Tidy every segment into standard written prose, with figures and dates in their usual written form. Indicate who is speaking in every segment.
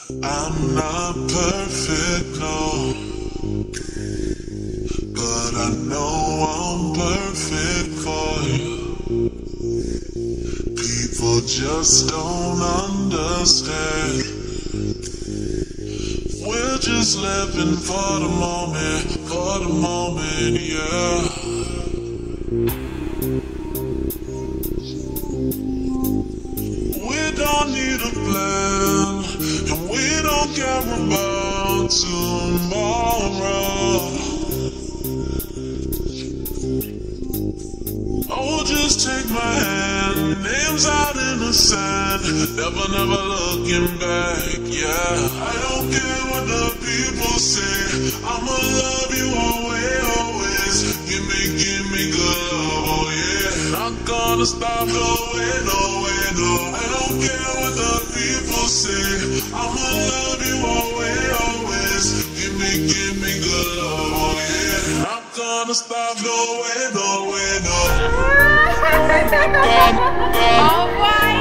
Speaker 1: I'm not perfect, no, but I know I'm perfect for you. People just don't understand. We're just living for the moment, yeah. We don't need a plan, and we don't care about tomorrow. Oh, just take my hand, names out in the sand, never looking back, yeah. I don't care what the people say, I'ma love you always. Give me good love, oh yeah. Not gonna stop, going nowhere, no. I don't care what the people say, I'ma love you always. Give me good love, oh yeah. Not gonna stop, going nowhere, no.
Speaker 2: Oh boy!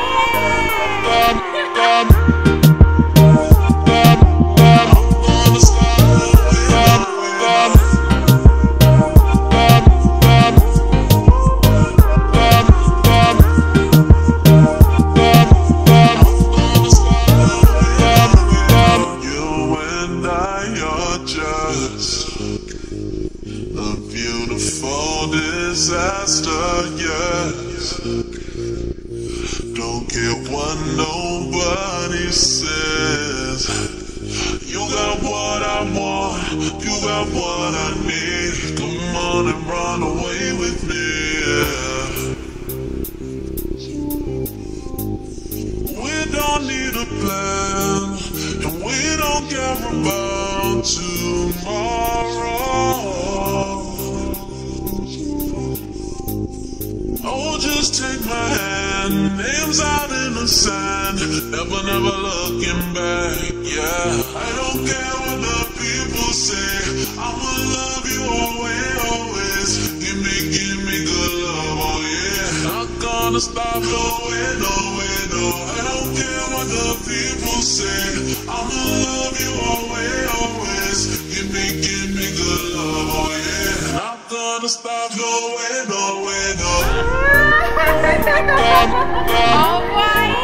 Speaker 1: A beautiful disaster, yes. Don't care what nobody says. You got what I want, you got what I need. Come on and run away with me, yeah. We don't need a plan, and we don't care about tomorrow. Oh, just take my hand, names out in the sand, never looking back, yeah. I don't care what the people say, I'ma love you always. Give me good love, oh yeah. Not gonna stop, going nowhere, no. I don't care what the people say, I'ma love you always. Give me good love, oh yeah. Not gonna stop, going nowhere, no.
Speaker 2: Oh boy!